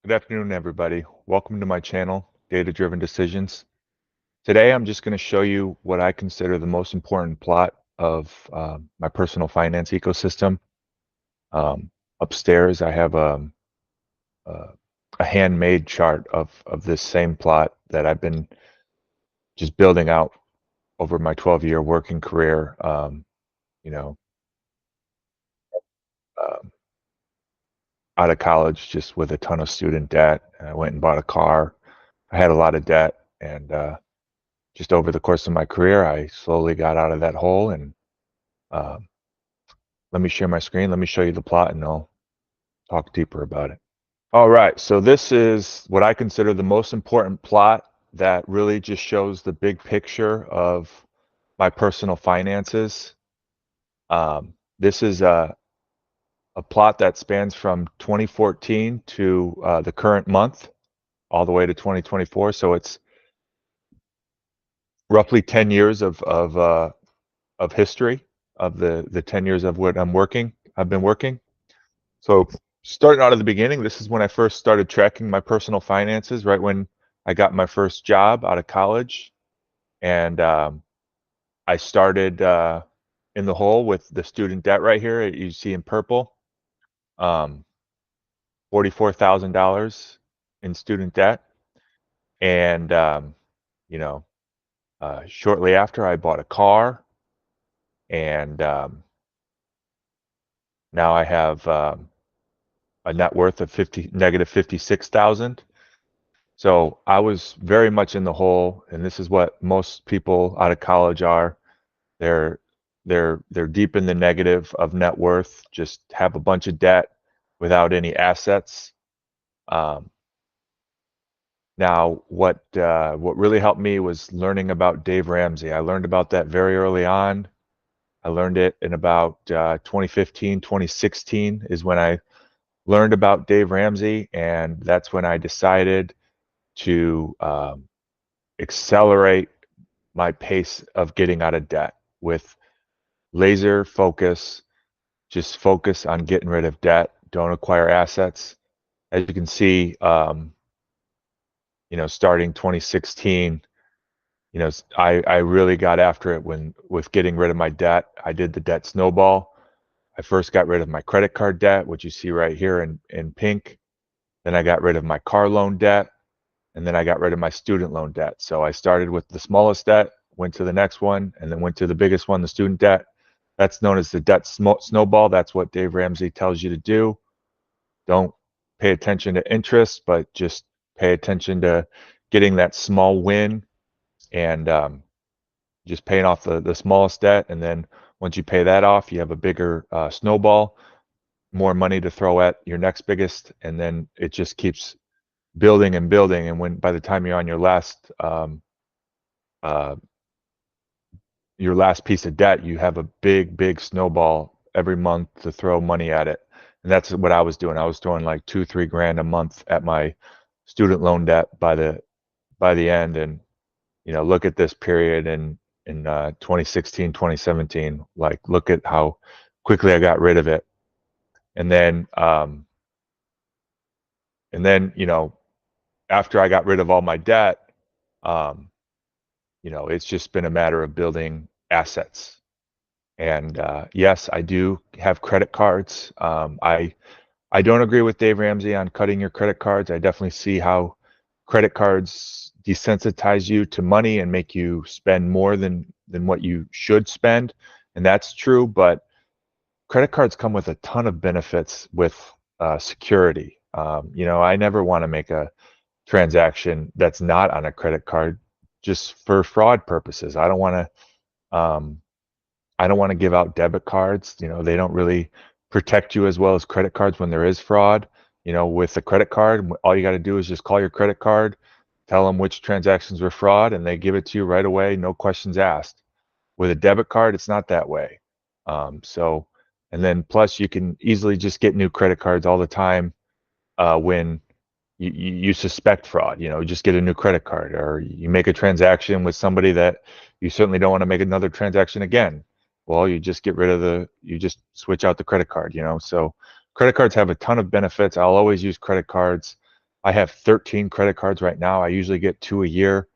Good afternoon, everybody. Welcome to my channel, Data-Driven Decisions. Today, I'm just going to show you what I consider the most important plot of my personal finance ecosystem. Um, Upstairs, I have a, a handmade chart of this same plot that I've been just building out over my 12-year working career. You know, um, Out of college, just with a ton of student debt. I went and bought a car. I had a lot of debt, and just over the course of my career, I slowly got out of that hole. And um, let me share my screen. Let me show you the plot, and I'll talk deeper about it. All right, so this is what I consider the most important plot that really just shows the big picture of my personal finances. This is a plot that spans from 2014 to the current month, all the way to 2024. So it's roughly 10 years of history of the 10 years of what I've been working. So starting out at the beginning, this is when I first started tracking my personal finances, right when I got my first job out of college. And I started in the hole with the student debt right here, you see in purple, um, $44,000 in student debt. And, you know, shortly after I bought a car, and now I have a net worth of negative 56,000. So I was very much in the hole, and this is what most people out of college are. They're they're deep in the negative of net worth, just have a bunch of debt without any assets. Um, Now, what really helped me was learning about Dave Ramsey. I learned about that very early on. I learned it in about 2015, 2016 is when I learned about Dave Ramsey, and that's when I decided to accelerate my pace of getting out of debt with laser focus. Just focus on getting rid of debt. Don't acquire assets. As you can see, starting 2016, I really got after it with getting rid of my debt. I did the debt snowball. I first got rid of my credit card debt, which you see right here in pink. Then I got rid of my car loan debt, and then I got rid of my student loan debt. So I started with the smallest debt, went to the next one, and then went to the biggest one, the student debt. That's known as the debt snowball. That's what Dave Ramsey tells you to do. Don't pay attention to interest, but just pay attention to getting that small win, and just paying off the smallest debt. And then once you pay that off, you have a bigger snowball, more money to throw at your next biggest, and then it just keeps building and building. And when by the time you're on uh, your last piece of debt, you have a big snowball every month to throw money at it. And that's what I was doing. I was throwing like 2-3 grand a month at my student loan debt by the end. And look at this period in 2016, 2017. Like, look at how quickly I got rid of it. And then after I got rid of all my debt, um, it's just been a matter of building assets. And yes, I do have credit cards. I don't agree with Dave Ramsey on cutting your credit cards. I definitely see how credit cards desensitize you to money and make you spend more than what you should spend, and that's true. But credit cards come with a ton of benefits with security. I never want to make a transaction that's not on a credit card just for fraud purposes. Um, I don't want to give out debit cards. They don't really protect you as well as credit cards when there is fraud. With a credit card, all you got to do is just call your credit card, tell them which transactions were fraud, and they give it to you right away, no questions asked. With a debit card, it's not that way. And then plus you can easily just get new credit cards all the time when you suspect fraud. Just get a new credit card, or you make a transaction with somebody that you certainly don't want to make another transaction again. Well, you just switch out the credit card. So credit cards have a ton of benefits. I'll always use credit cards. I have 13 credit cards right now. I usually get 2 a year.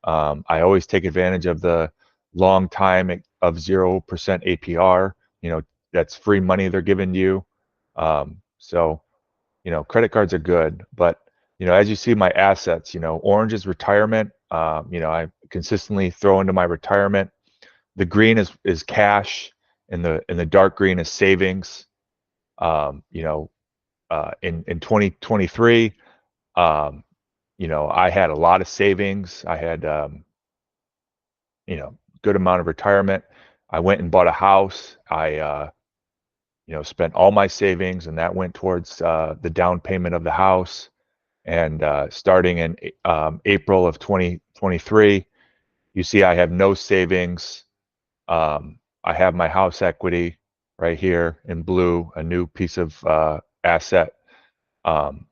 I always take advantage of the long time of 0% APR. You know, that's free money they're giving you. So, you know, credit cards are good, but you know, as you see my assets, you know, orange is retirement. You know, I consistently throw into my retirement. The green is cash, and the dark green is savings. You know, in 2023, um, you know, I had a lot of savings. I had you know, good amount of retirement. I went and bought a house. You know, spent all my savings, and that went towards the down payment of the house. And starting in April of 2023, you see I have no savings. I have my house equity right here in blue, a new piece of asset. Um,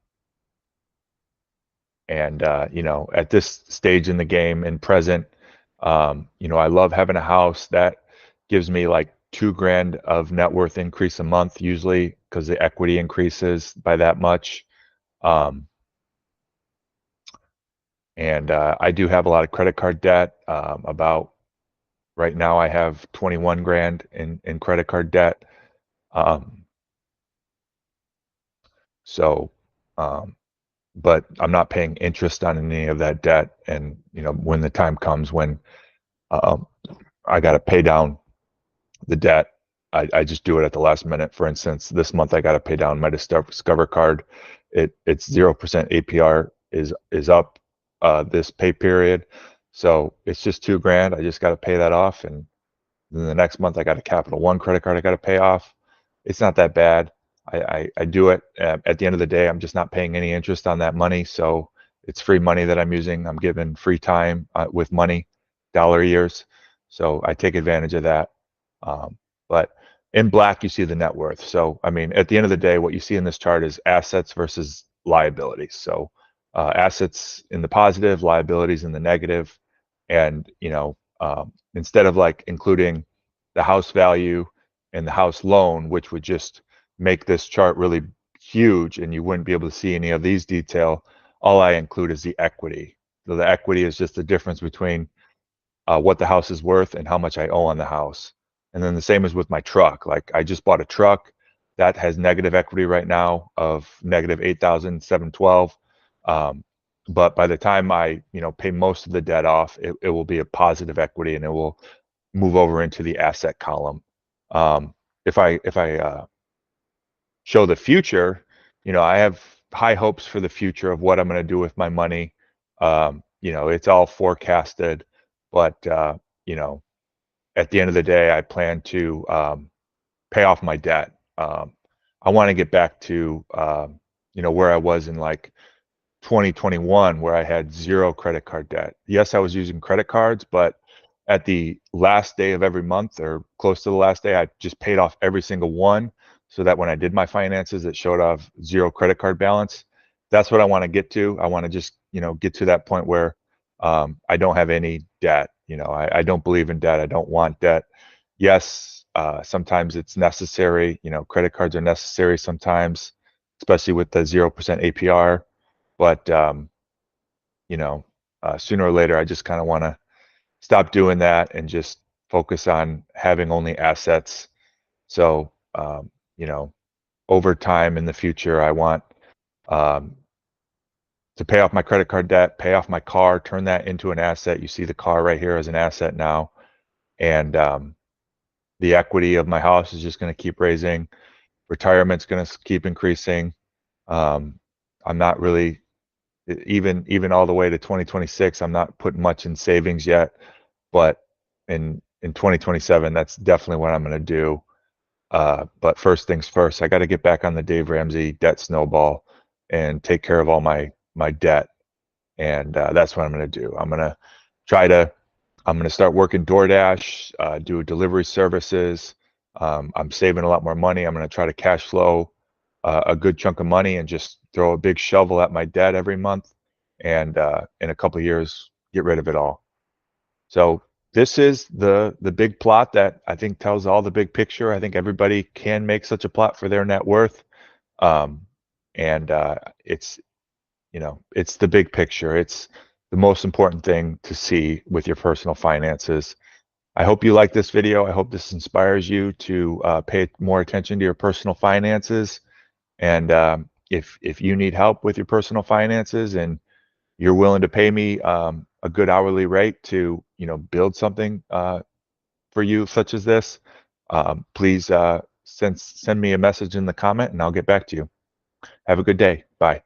and you know, at this stage in the game and present, you know, I love having a house that gives me like 2 grand of net worth increase a month usually because the equity increases by that much. Um, and I do have a lot of credit card debt. About right now, I have 21 grand in credit card debt. Um, so, um, but I'm not paying interest on any of that debt. And you know, when the time comes when um, I got to pay down the debt, I just do it at the last minute. For instance, this month I got to pay down my Discover card. It's 0% APR is up this pay period, so it's just 2 grand. I just got to pay that off, and then the next month I got a Capital One credit card I got to pay off. It's not that bad. I do it. At the end of the day, I'm just not paying any interest on that money, so it's free money that I'm using. I'm given free time with money, dollar years, so I take advantage of that. Um, but in black, you see the net worth. So I mean, at the end of the day, what you see in this chart is assets versus liabilities. So assets in the positive, liabilities in the negative, and you know, instead of like including the house value and the house loan, which would just make this chart really huge and you wouldn't be able to see any of these detail, all I include is the equity. So the equity is just the difference between what the house is worth and how much I owe on the house. And then the same is with my truck. Like I just bought a truck that has negative equity right now of negative 8,712. Um, but by the time I, you know, pay most of the debt off, it will be a positive equity and it will move over into the asset column. Um, if I show the future, you know, I have high hopes for the future of what I'm going to do with my money. You know, it's all forecasted, but you know, at the end of the day, I plan to pay off my debt. I want to get back to you know, where I was in like 2021 where I had zero credit card debt. Yes, I was using credit cards, but at the last day of every month or close to the last day, I just paid off every single one so that when I did my finances, it showed off zero credit card balance. That's what I want to get to. I want to just, you know, get to that point where I don't have any debt. You know, I don't believe in debt. I don't want debt. Yes, sometimes it's necessary. You know, credit cards are necessary sometimes, especially with the 0% APR. But you know, sooner or later, I just kind of want to stop doing that and just focus on having only assets. So you know, over time in the future, I want um, to pay off my credit card debt, pay off my car, turn that into an asset. You see the car right here as an asset now, and the equity of my house is just going to keep raising. Retirement's going to keep increasing. I'm not really even all the way to 2026. I'm not putting much in savings yet, but in 2027, that's definitely what I'm going to do. But first things first, I got to get back on the Dave Ramsey debt snowball and take care of all my debt, and that's what I'm going to do. Try to I'm going to start working DoorDash, do delivery services. I'm saving a lot more money. I'm going to try to cash flow a good chunk of money and just throw a big shovel at my debt every month, and in a couple of years, get rid of it all. So this is the big plot that I think tells all the big picture. I think everybody can make such a plot for their net worth, um, and it's it's the big picture. It's the most important thing to see with your personal finances. I hope you like this video. I hope this inspires you to pay more attention to your personal finances. And if you need help with your personal finances and you're willing to pay me a good hourly rate to, build something for you such as this, please send me a message in the comment and I'll get back to you. Have a good day. Bye.